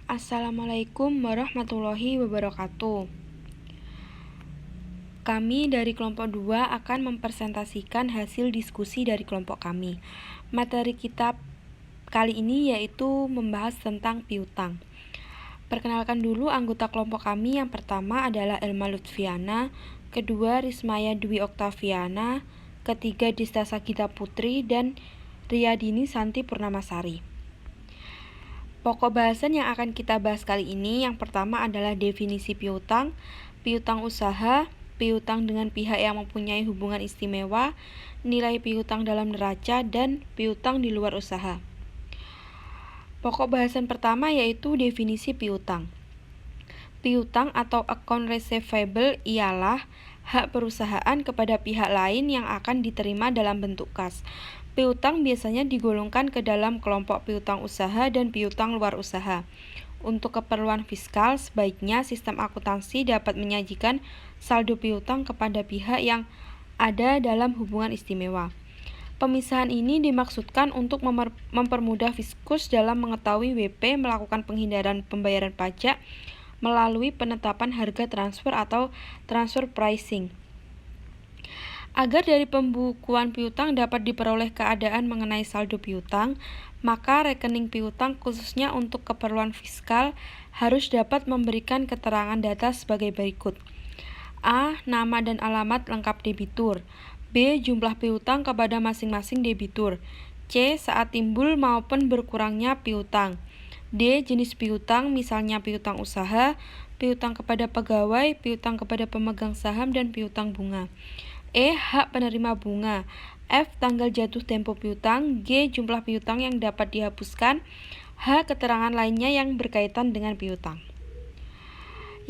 Assalamualaikum warahmatullahi wabarakatuh. Kami dari kelompok 2 akan mempresentasikan hasil diskusi dari kelompok kami. Materi kita kali ini yaitu membahas tentang piutang. Perkenalkan dulu anggota kelompok kami. Yang pertama adalah Elma Lutfiana, kedua Rismaya Dwi Oktaviana, ketiga Dista Sagita Putri, dan Riyadini Santi Purnamasari. Pokok bahasan yang akan kita bahas kali ini yang pertama adalah definisi piutang, piutang usaha, piutang dengan pihak yang mempunyai hubungan istimewa, nilai piutang dalam neraca, dan piutang di luar usaha. Pokok bahasan pertama yaitu definisi piutang. Piutang atau account receivable ialah hak perusahaan kepada pihak lain yang akan diterima dalam bentuk kas. Piutang biasanya digolongkan ke dalam kelompok piutang usaha dan piutang luar usaha. Untuk keperluan fiskal, sebaiknya sistem akuntansi dapat menyajikan saldo piutang kepada pihak yang ada dalam hubungan istimewa. Pemisahan ini dimaksudkan untuk mempermudah fiskus dalam mengetahui WP melakukan penghindaran pembayaran pajak melalui penetapan harga transfer atau transfer pricing. Agar dari pembukuan piutang dapat diperoleh keadaan mengenai saldo piutang, maka rekening piutang khususnya untuk keperluan fiskal harus dapat memberikan keterangan data sebagai berikut. A. Nama dan alamat lengkap debitur. B. Jumlah piutang kepada masing-masing debitur. C. Saat timbul maupun berkurangnya piutang. D. Jenis piutang, misalnya piutang usaha, piutang kepada pegawai, piutang kepada pemegang saham, dan piutang bunga. E. Hak penerima bunga. F. Tanggal jatuh tempo piutang. G. Jumlah piutang yang dapat dihapuskan. H. Keterangan lainnya yang berkaitan dengan piutang.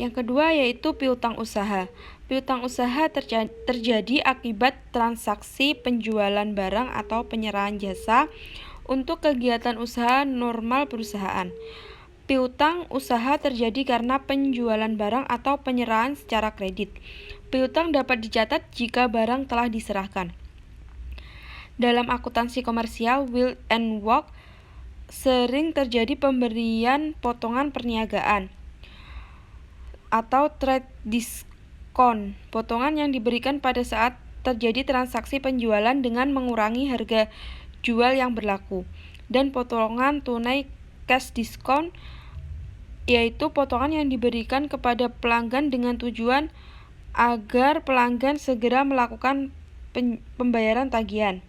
Yang kedua yaitu piutang usaha. Piutang usaha terjadi akibat transaksi penjualan barang atau penyerahan jasa untuk kegiatan usaha normal perusahaan. Piutang usaha terjadi karena penjualan barang atau penyerahan secara kredit. Piutang dapat dicatat jika barang telah diserahkan. Dalam akuntansi komersial, will and work sering terjadi pemberian potongan perniagaan atau trade discount, potongan yang diberikan pada saat terjadi transaksi penjualan dengan mengurangi harga jual yang berlaku, dan potongan tunai cash discount, yaitu potongan yang diberikan kepada pelanggan dengan tujuan agar pelanggan segera melakukan pembayaran tagihan.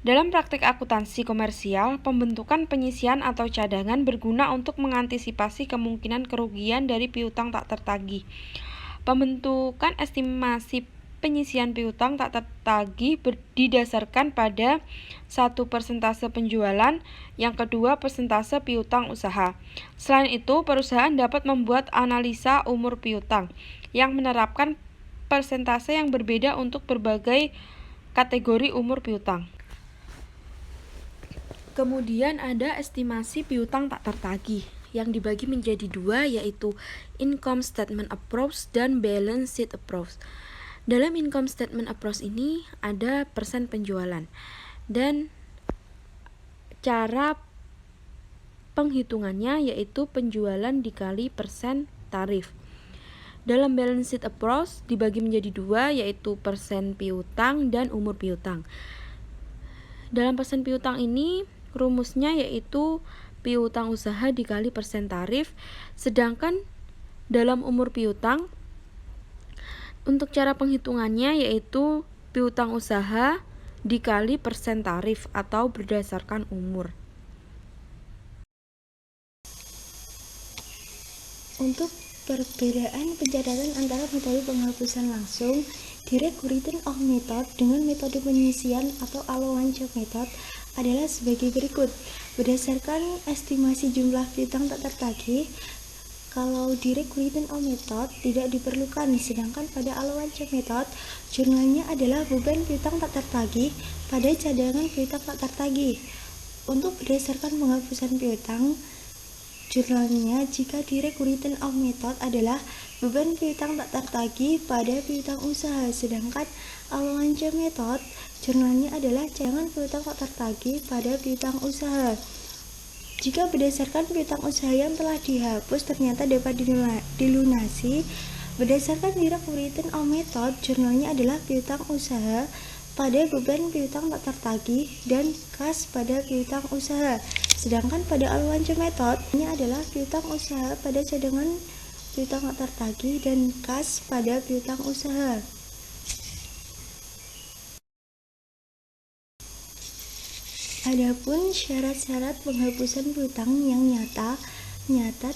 Dalam praktik akuntansi komersial, pembentukan penyisian atau cadangan berguna untuk mengantisipasi kemungkinan kerugian dari piutang tak tertagih. Pembentukan estimasi penyisian piutang tak tertagih didasarkan pada 1. Persentase penjualan, yang kedua persentase piutang usaha. Selain itu, perusahaan dapat membuat analisa umur piutang yang menerapkan persentase yang berbeda untuk berbagai kategori umur piutang. Kemudian ada estimasi piutang tak tertagih yang dibagi menjadi dua, yaitu income statement approach dan balance sheet approach. Dalam income statement approach ini ada persen penjualan dan cara penghitungannya yaitu penjualan dikali persen tarif. Dalam balance sheet approach dibagi menjadi dua, yaitu persen piutang dan umur piutang. Dalam persen piutang ini rumusnya yaitu piutang usaha dikali persen tarif, sedangkan dalam umur piutang untuk cara penghitungannya yaitu piutang usaha dikali persen tarif atau berdasarkan umur. Untuk perbedaan pencatatan antara metode penghapusan langsung direct written off method dengan metode penyisian atau allowance method adalah sebagai berikut. Berdasarkan estimasi jumlah piutang tak tertagih, kalau direct written off method tidak diperlukan, sedangkan pada allowance method jurnalnya adalah beban piutang tak tertagih pada cadangan piutang tak tertagih. Untuk berdasarkan penghapusan piutang, jurnalnya jika direct written off method adalah beban piutang tak tertagih pada piutang usaha, sedangkan allowance method jurnalnya adalah cadangan piutang tak tertagih pada piutang usaha. Jika berdasarkan piutang usaha yang telah dihapus ternyata dapat dilunasi, berdasarkan direct written off method, jurnalnya adalah piutang usaha pada beban piutang tak tertagih dan kas pada piutang usaha. Sedangkan pada allowance method, ini adalah piutang usaha pada cadangan piutang tak tertagih dan kas pada piutang usaha. Adapun syarat-syarat penghapusan piutang yang nyata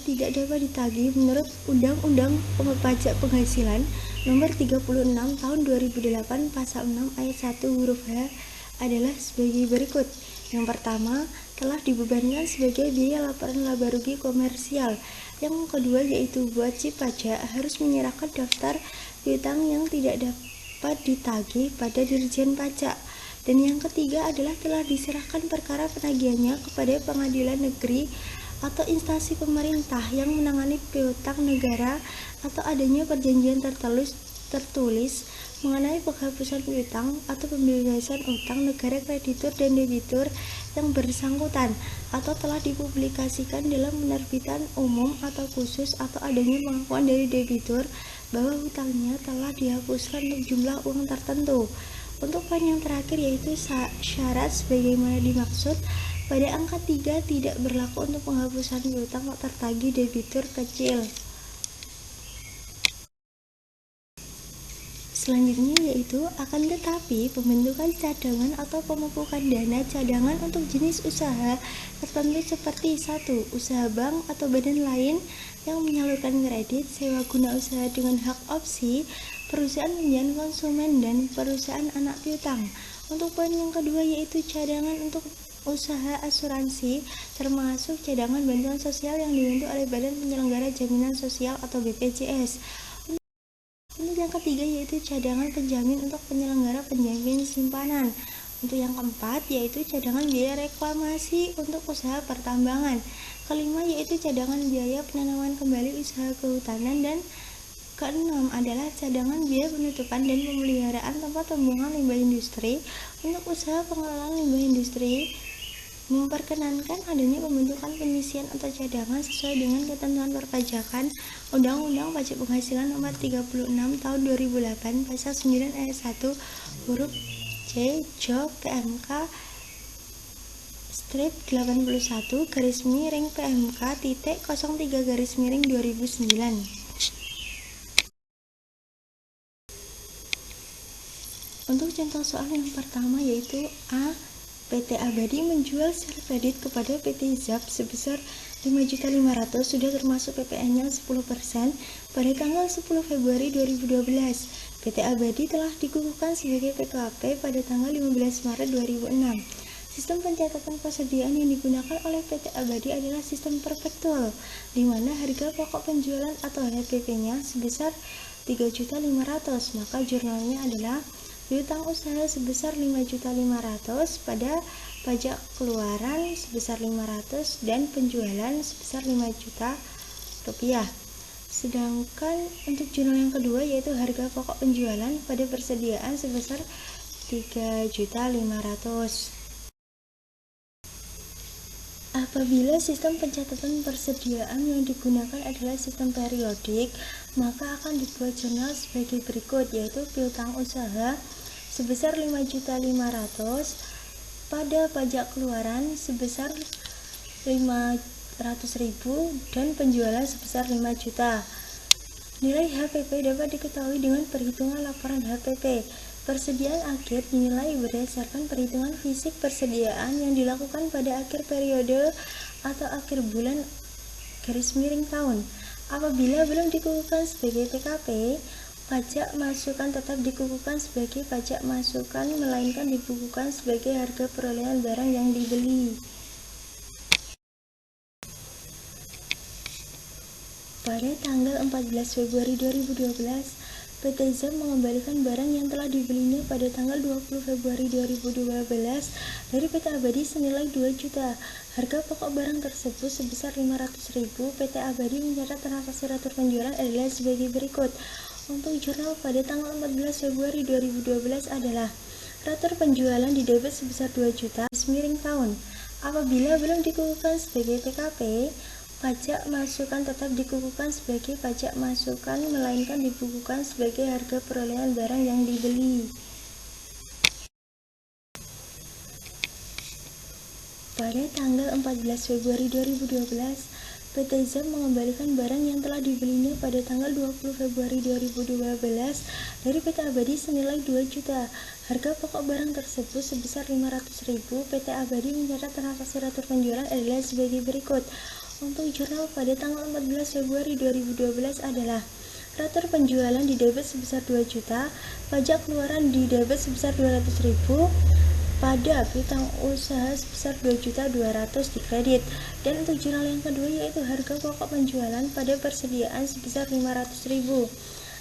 tidak dapat ditagih menurut Undang-Undang Pajak Penghasilan Nomor 36 Tahun 2008 Pasal 6 Ayat 1 huruf H adalah sebagai berikut. Yang pertama, telah dibebankan sebagai biaya laporan laba rugi komersial. Yang kedua yaitu wajib pajak harus menyerahkan daftar piutang yang tidak dapat ditagih pada Dirjen Pajak. Dan yang ketiga adalah telah diserahkan perkara penagihannya kepada pengadilan negeri atau instansi pemerintah yang menangani piutang negara atau adanya perjanjian tertulis mengenai penghapusan piutang atau pembebasan utang negara kreditur dan debitur yang bersangkutan atau telah dipublikasikan dalam penerbitan umum atau khusus atau adanya pengakuan dari debitur bahwa hutangnya telah dihapuskan untuk jumlah uang tertentu. Untuk poin yang terakhir yaitu syarat sebagaimana dimaksud pada angka 3 tidak berlaku untuk penghapusan piutang tak tertagih debitur kecil. Selanjutnya yaitu akan tetapi pembentukan cadangan atau pemupukan dana cadangan untuk jenis usaha tertentu seperti 1. Usaha bank atau badan lain yang menyalurkan kredit, sewa guna usaha dengan hak opsi, perusahaan pinjaman konsumen, dan perusahaan anak piutang. Untuk poin yang kedua yaitu cadangan untuk usaha asuransi termasuk cadangan bantuan sosial yang dibentuk oleh Badan Penyelenggara Jaminan Sosial atau BPJS. Untuk yang ketiga yaitu cadangan penjamin untuk penyelenggara penjamin simpanan. Untuk yang keempat yaitu cadangan biaya reklamasi untuk usaha pertambangan. Kelima yaitu cadangan biaya penanaman kembali usaha kehutanan, dan keenam adalah cadangan biaya penutupan dan pemeliharaan tempat pembuangan limbah industri untuk usaha pengelolaan limbah industri. Memperkenankan adanya pembentukan penyisian atau cadangan sesuai dengan ketentuan perpajakan Undang-Undang Pajak Penghasilan Nomor 36 Tahun 2008 Pasal 9 Ayat 1 huruf C JOB PMK strip 81 garis miring PMK titik 03 garis miring 2009. Untuk contoh soal yang pertama yaitu A. PT Abadi menjual share kredit kepada PT ZAP sebesar 5.500.000 sudah termasuk PPN-nya 10% pada tanggal 10 Februari 2012. PT Abadi telah dikukuhkan sebagai PKP pada tanggal 15 Maret 2006. Sistem pencatatan persediaan yang digunakan oleh PT Abadi adalah sistem perpetual, di mana harga pokok penjualan atau HPP-nya sebesar 3.500.000, maka jurnalnya adalah piutang usaha sebesar 5.500.000 pada pajak keluaran sebesar 500 dan penjualan sebesar 5 juta rupiah. Sedangkan untuk jurnal yang kedua yaitu harga pokok penjualan pada persediaan sebesar 3.500.000. Apabila sistem pencatatan persediaan yang digunakan adalah sistem periodik, maka akan dibuat jurnal sebagai berikut yaitu piutang usaha sebesar 5.500.000 pada pajak keluaran sebesar 500.000 dan penjualan sebesar 5 juta. Nilai HPP dapat diketahui dengan perhitungan laporan HPP. Persediaan akhir dinilai berdasarkan perhitungan fisik persediaan yang dilakukan pada akhir periode atau akhir bulan garis miring tahun. Apabila belum dikukuhkan sebagai PKP, pajak masukan tetap dikukuhkan sebagai pajak masukan melainkan dibukukan sebagai harga perolehan barang yang dibeli. Pada tanggal 14 Februari 2012, PT ZAP mengembalikan barang yang telah dibelinya pada tanggal 20 Februari 2012 dari PT Abadi senilai 2 juta. Harga pokok barang tersebut sebesar 500.000. PT Abadi mencatat transaksi ratur penjualan adalah sebagai berikut. Untuk jurnal pada tanggal 14 Februari 2012 adalah ratur penjualan di debit sebesar 2 juta miring tahun. Apabila belum dikukuhkan sebagai PKP, pajak masukan tetap dikukuhkan sebagai pajak masukan melainkan dibukukan sebagai harga perolehan barang yang dibeli. Pada tanggal 14 Februari 2012, PT ZEM mengembalikan barang yang telah dibelinya pada tanggal 20 Februari 2012 dari PT Abadi senilai 2 juta. Harga pokok barang tersebut sebesar 500.000. PT Abadi mencatat transaksi ratur penjualan adalah sebagai berikut. Untuk jurnal pada tanggal 14 Februari 2012 adalah ratur penjualan didebit sebesar 2 juta, pajak keluaran didebit sebesar 200.000, pada piutang usaha sebesar 2.200.000 dikredit. Dan untuk jurnal yang kedua yaitu harga pokok penjualan pada persediaan sebesar 500.000.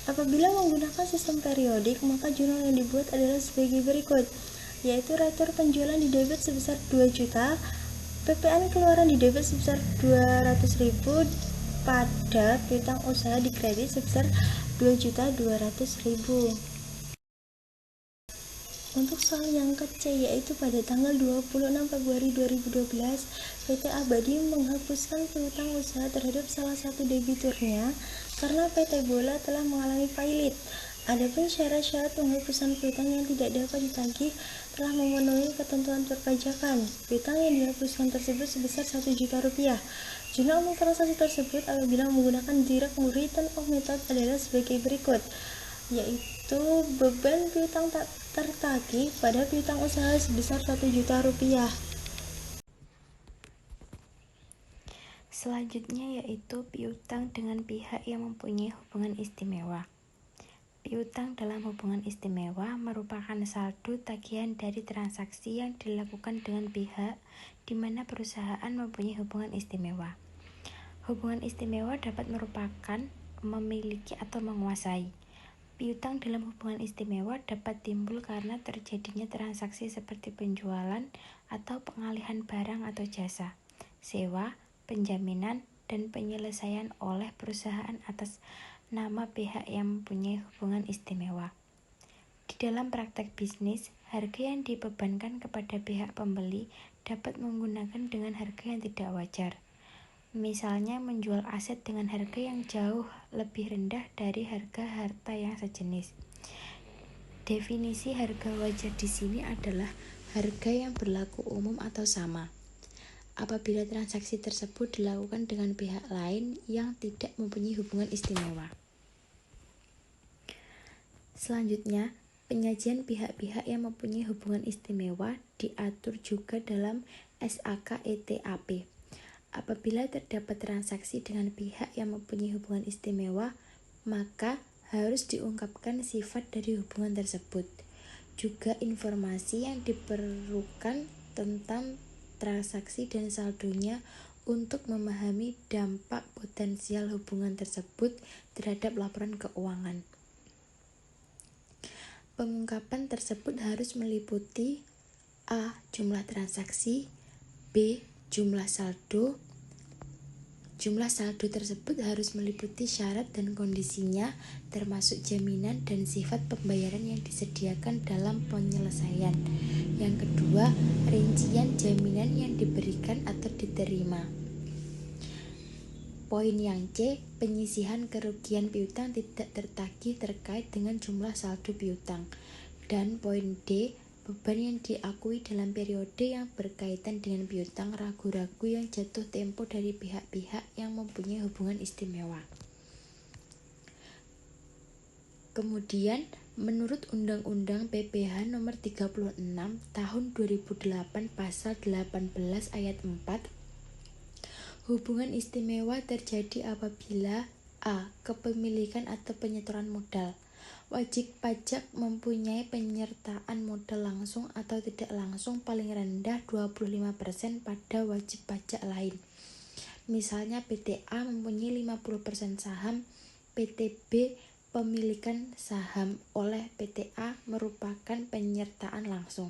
Apabila menggunakan sistem periodik, maka jurnal yang dibuat adalah sebagai berikut, yaitu ratur penjualan didebit sebesar 2 juta, PPN keluaran didebit sebesar 200.000, pada piutang usaha dikredit sebesar 2.200.000. Untuk soal yang ke-C yaitu pada tanggal 26 Februari 2012, PT Abadi menghapuskan piutang usaha terhadap salah satu debiturnya karena PT Bola telah mengalami pailit. Adapun syarat-syarat penghapusan piutang yang tidak dapat ditagih telah memenuhi ketentuan perpajakan. Piutang yang dihapuskan tersebut sebesar 1 juta rupiah. Jumlah umum transaksi tersebut apabila menggunakan direct return of method adalah sebagai berikut, yaitu beban piutang tak tertagih pada piutang usaha sebesar 1 juta rupiah. Selanjutnya yaitu piutang dengan pihak yang mempunyai hubungan istimewa. Piutang dalam hubungan istimewa merupakan saldo tagihan dari transaksi yang dilakukan dengan pihak di mana perusahaan mempunyai hubungan istimewa. Hubungan istimewa dapat merupakan memiliki atau menguasai. Piutang dalam hubungan istimewa dapat timbul karena terjadinya transaksi seperti penjualan atau pengalihan barang atau jasa, sewa, penjaminan, dan penyelesaian oleh perusahaan atas nama pihak yang mempunyai hubungan istimewa. Di dalam praktek bisnis, harga yang dibebankan kepada pihak pembeli dapat menggunakan dengan harga yang tidak wajar. Misalnya menjual aset dengan harga yang jauh lebih rendah dari harga harta yang sejenis. Definisi harga wajar di sini adalah harga yang berlaku umum atau sama apabila transaksi tersebut dilakukan dengan pihak lain yang tidak mempunyai hubungan istimewa. Selanjutnya, penyajian pihak-pihak yang mempunyai hubungan istimewa diatur juga dalam SAK-ETAP. Apabila terdapat transaksi dengan pihak yang mempunyai hubungan istimewa, maka harus diungkapkan sifat dari hubungan tersebut. Juga informasi yang diperlukan tentang transaksi dan saldonya untuk memahami dampak potensial hubungan tersebut terhadap laporan keuangan. Pengungkapan tersebut harus meliputi A. Jumlah transaksi, B. Jumlah saldo. Jumlah saldo tersebut harus meliputi syarat dan kondisinya, termasuk jaminan dan sifat pembayaran yang disediakan dalam penyelesaian. Yang kedua, rincian jaminan yang diberikan atau diterima. Poin yang C, penyisihan kerugian piutang tidak tertagih terkait dengan jumlah saldo piutang. Dan poin D, beban yang diakui dalam periode yang berkaitan dengan piutang ragu-ragu yang jatuh tempo dari pihak-pihak yang mempunyai hubungan istimewa. Kemudian, menurut Undang-Undang PPH Nomor 36 Tahun 2008 Pasal 18 Ayat 4, hubungan istimewa terjadi apabila A. Kepemilikan atau penyetoran modal. Wajib pajak mempunyai penyertaan modal langsung atau tidak langsung paling rendah 25% pada wajib pajak lain. Misalnya PT A mempunyai 50% saham, PT B pemilikan saham oleh PT A merupakan penyertaan langsung.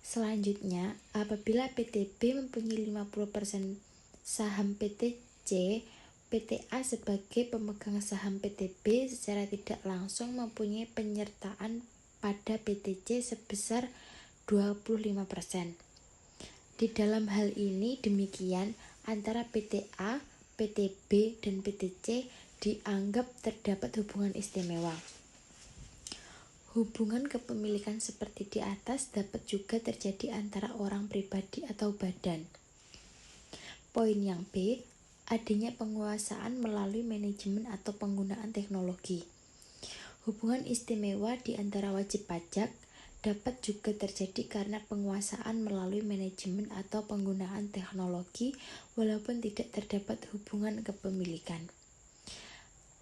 Selanjutnya, apabila PT B mempunyai 50% saham PT C, PT A sebagai pemegang saham PT B secara tidak langsung mempunyai penyertaan pada PT C sebesar 25%. Di dalam hal ini demikian, antara PT A, PT B, dan PT C dianggap terdapat hubungan istimewa. Hubungan kepemilikan seperti di atas dapat juga terjadi antara orang pribadi atau badan. Poin yang B, adanya penguasaan melalui manajemen atau penggunaan teknologi. Hubungan istimewa di antara wajib pajak dapat juga terjadi karena penguasaan melalui manajemen atau penggunaan teknologi walaupun tidak terdapat hubungan kepemilikan.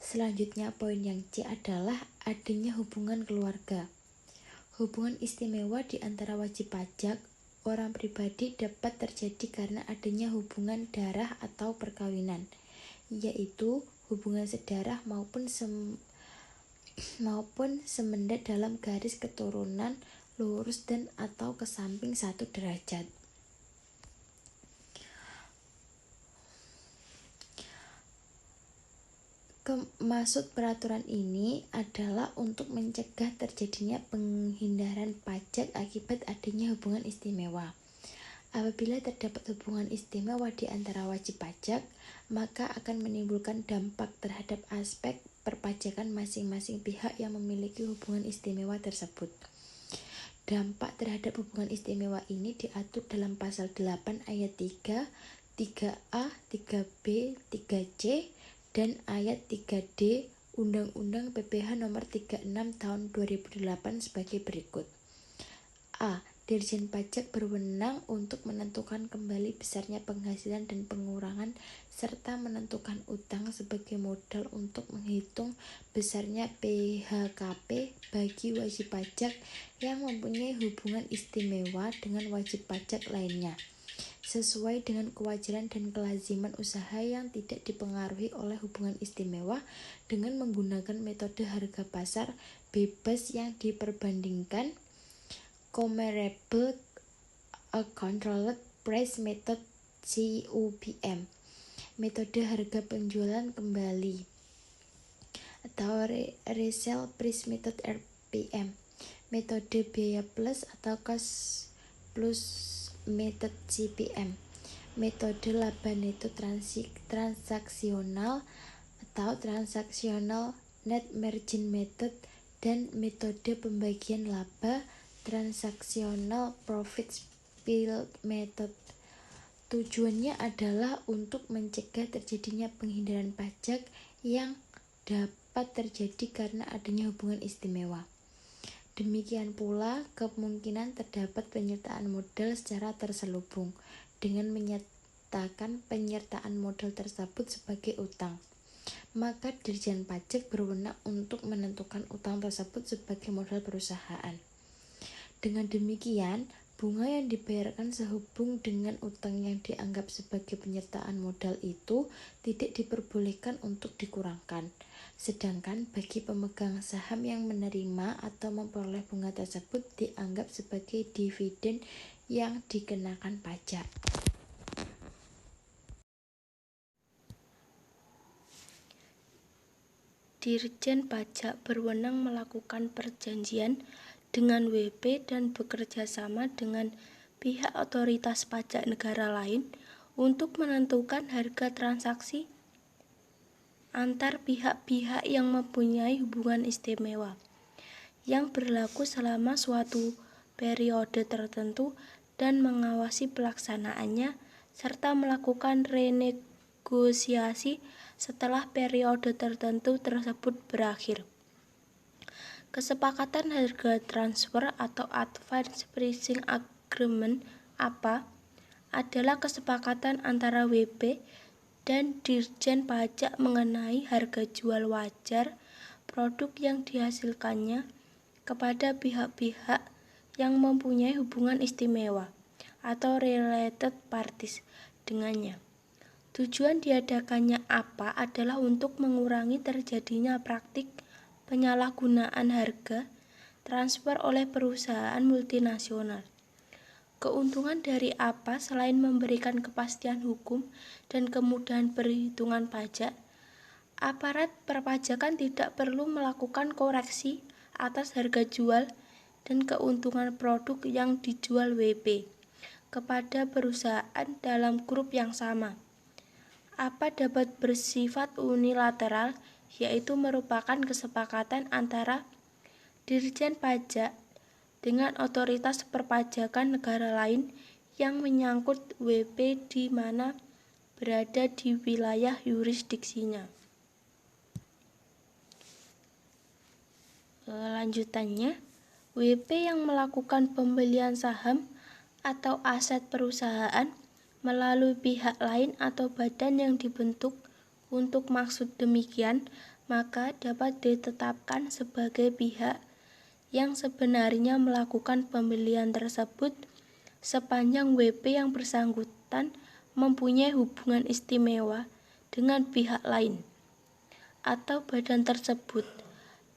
Selanjutnya poin yang C adalah adanya hubungan keluarga. Hubungan istimewa di antara wajib pajak orang pribadi dapat terjadi karena adanya hubungan darah atau perkawinan, yaitu hubungan sedarah maupun semendat dalam garis keturunan lurus dan atau ke samping 1 derajat. Maksud peraturan ini adalah untuk mencegah terjadinya penghindaran pajak akibat adanya hubungan istimewa. Apabila terdapat hubungan istimewa di antara wajib pajak, maka akan menimbulkan dampak terhadap aspek perpajakan masing-masing pihak yang memiliki hubungan istimewa tersebut. Dampak terhadap hubungan istimewa ini diatur dalam pasal 8 ayat 3, 3A, 3B, 3C, dan ayat 3D Undang-Undang PPH Nomor 36 Tahun 2008 sebagai berikut. A. Dirjen Pajak berwenang untuk menentukan kembali besarnya penghasilan dan pengurangan serta menentukan utang sebagai modal untuk menghitung besarnya PHKP bagi wajib pajak yang mempunyai hubungan istimewa dengan wajib pajak lainnya, sesuai dengan kewajaran dan kelaziman usaha yang tidak dipengaruhi oleh hubungan istimewa dengan menggunakan metode harga pasar bebas yang diperbandingkan Comparable Controlled Price Method COPM, metode harga penjualan kembali atau Resale Price Method RPM, metode biaya plus atau cost plus method CPM, metode laba neto transaksional atau transactional net margin method, dan metode pembagian laba transactional profit split method. Tujuannya adalah untuk mencegah terjadinya penghindaran pajak yang dapat terjadi karena adanya hubungan istimewa. Demikian pula kemungkinan terdapat penyertaan modal secara terselubung dengan menyatakan penyertaan modal tersebut sebagai utang. Maka Dirjen Pajak berwenang untuk menentukan utang tersebut sebagai modal perusahaan. Dengan demikian, bunga yang dibayarkan sehubung dengan utang yang dianggap sebagai penyertaan modal itu tidak diperbolehkan untuk dikurangkan. Sedangkan bagi pemegang saham yang menerima atau memperoleh bunga tersebut dianggap sebagai dividen yang dikenakan pajak. Dirjen Pajak berwenang melakukan perjanjian dengan WP dan bekerja sama dengan pihak otoritas pajak negara lain untuk menentukan harga transaksi antar pihak-pihak yang mempunyai hubungan istimewa yang berlaku selama suatu periode tertentu dan mengawasi pelaksanaannya serta melakukan renegosiasi setelah periode tertentu tersebut berakhir. Kesepakatan harga transfer atau Advance Pricing Agreement (APA) adalah kesepakatan antara WP dan Dirjen Pajak mengenai harga jual wajar produk yang dihasilkannya kepada pihak-pihak yang mempunyai hubungan istimewa atau related parties dengannya. Tujuan diadakannya APA adalah untuk mengurangi terjadinya praktik penyalahgunaan harga transfer oleh perusahaan multinasional. Keuntungan dari APA selain memberikan kepastian hukum dan kemudahan perhitungan pajak, aparat perpajakan tidak perlu melakukan koreksi atas harga jual dan keuntungan produk yang dijual WP kepada perusahaan dalam grup yang sama. APA dapat bersifat unilateral, yaitu merupakan kesepakatan antara Dirjen Pajak dengan otoritas perpajakan negara lain yang menyangkut WP di mana berada di wilayah yurisdiksinya. Lanjutannya, WP yang melakukan pembelian saham atau aset perusahaan melalui pihak lain atau badan yang dibentuk untuk maksud demikian, maka dapat ditetapkan sebagai pihak yang sebenarnya melakukan pembelian tersebut sepanjang WP yang bersangkutan mempunyai hubungan istimewa dengan pihak lain atau badan tersebut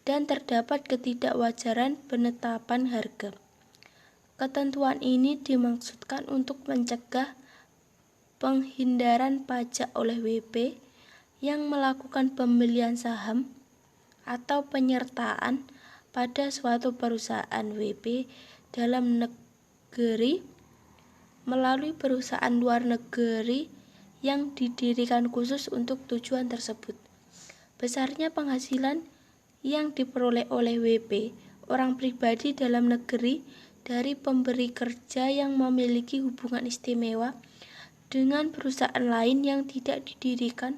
dan terdapat ketidakwajaran penetapan harga. Ketentuan ini dimaksudkan untuk mencegah penghindaran pajak oleh WP yang melakukan pembelian saham atau penyertaan pada suatu perusahaan WP dalam negeri melalui perusahaan luar negeri yang didirikan khusus untuk tujuan tersebut. Besarnya penghasilan yang diperoleh oleh WP orang pribadi dalam negeri dari pemberi kerja yang memiliki hubungan istimewa dengan perusahaan lain yang tidak didirikan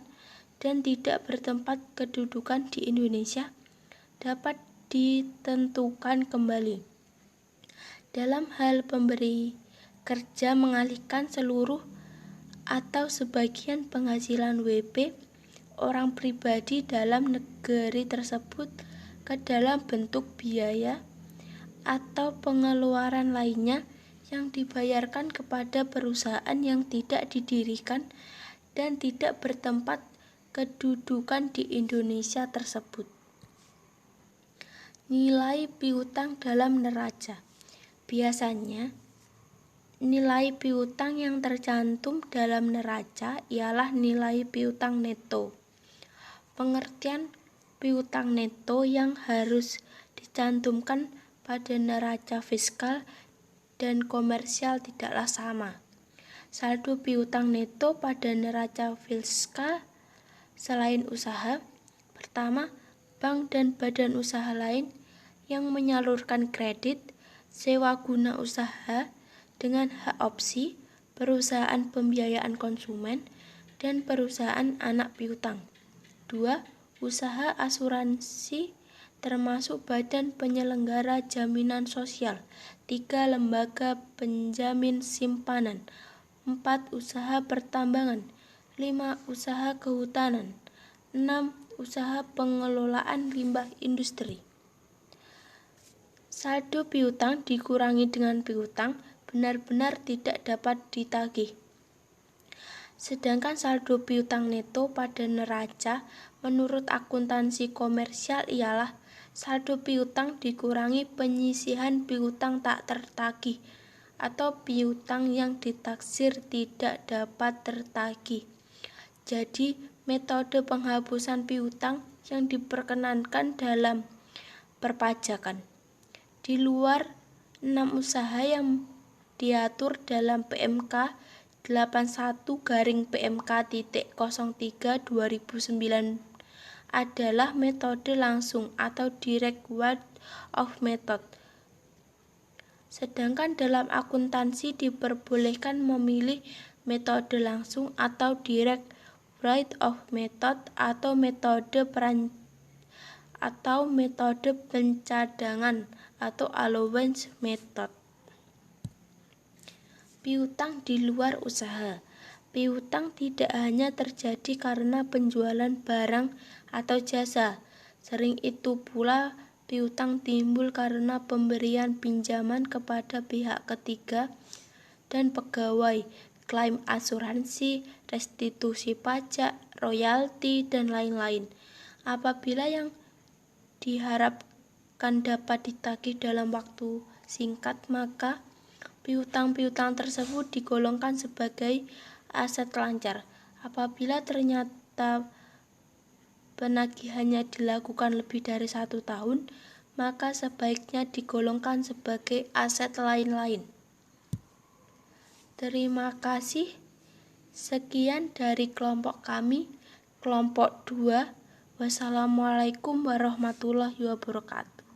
dan tidak bertempat kedudukan di Indonesia dapat ditentukan kembali. Dalam hal pemberi kerja mengalihkan seluruh atau sebagian penghasilan WP orang pribadi dalam negeri tersebut ke dalam bentuk biaya atau pengeluaran lainnya yang dibayarkan kepada perusahaan yang tidak didirikan dan tidak bertempat kedudukan di Indonesia tersebut. Nilai piutang dalam neraca. Biasanya, nilai piutang yang tercantum dalam neraca ialah nilai piutang neto. Pengertian piutang neto yang harus dicantumkan pada neraca fiskal dan komersial tidaklah sama. Saldo piutang neto pada neraca fiskal selain usaha, pertama, bank dan badan usaha lain yang menyalurkan kredit, sewa guna usaha dengan hak opsi, perusahaan pembiayaan konsumen, dan perusahaan anak piutang. 2. Usaha asuransi termasuk badan penyelenggara jaminan sosial. 3. Lembaga penjamin simpanan. 4. Usaha pertambangan. 5. Usaha kehutanan. 6. Usaha pengelolaan limbah industri. Saldo piutang dikurangi dengan piutang benar-benar tidak dapat ditagih. Sedangkan saldo piutang neto pada neraca menurut akuntansi komersial ialah saldo piutang dikurangi penyisihan piutang tak tertagih atau piutang yang ditaksir tidak dapat tertagih. Jadi, metode penghapusan piutang yang diperkenankan dalam perpajakan. Di luar 6 usaha yang diatur dalam PMK 81/PMK.03/2009 adalah metode langsung atau direct word of method. Sedangkan dalam akuntansi diperbolehkan memilih metode langsung atau direct word of method atau metode pencadangan atau allowance method. Piutang di luar usaha. Piutang tidak hanya terjadi karena penjualan barang atau jasa. Sering itu pula piutang timbul karena pemberian pinjaman kepada pihak ketiga dan pegawai, klaim asuransi, restitusi pajak, royalti, dan lain-lain. Apabila yang diharapkan dapat ditagih dalam waktu singkat, maka piutang-piutang tersebut digolongkan sebagai aset lancar. Apabila ternyata penagihannya dilakukan lebih dari 1 tahun, maka sebaiknya digolongkan sebagai aset lain-lain. Terima kasih. Sekian dari kelompok kami, kelompok 2. Wassalamualaikum warahmatullahi wabarakatuh.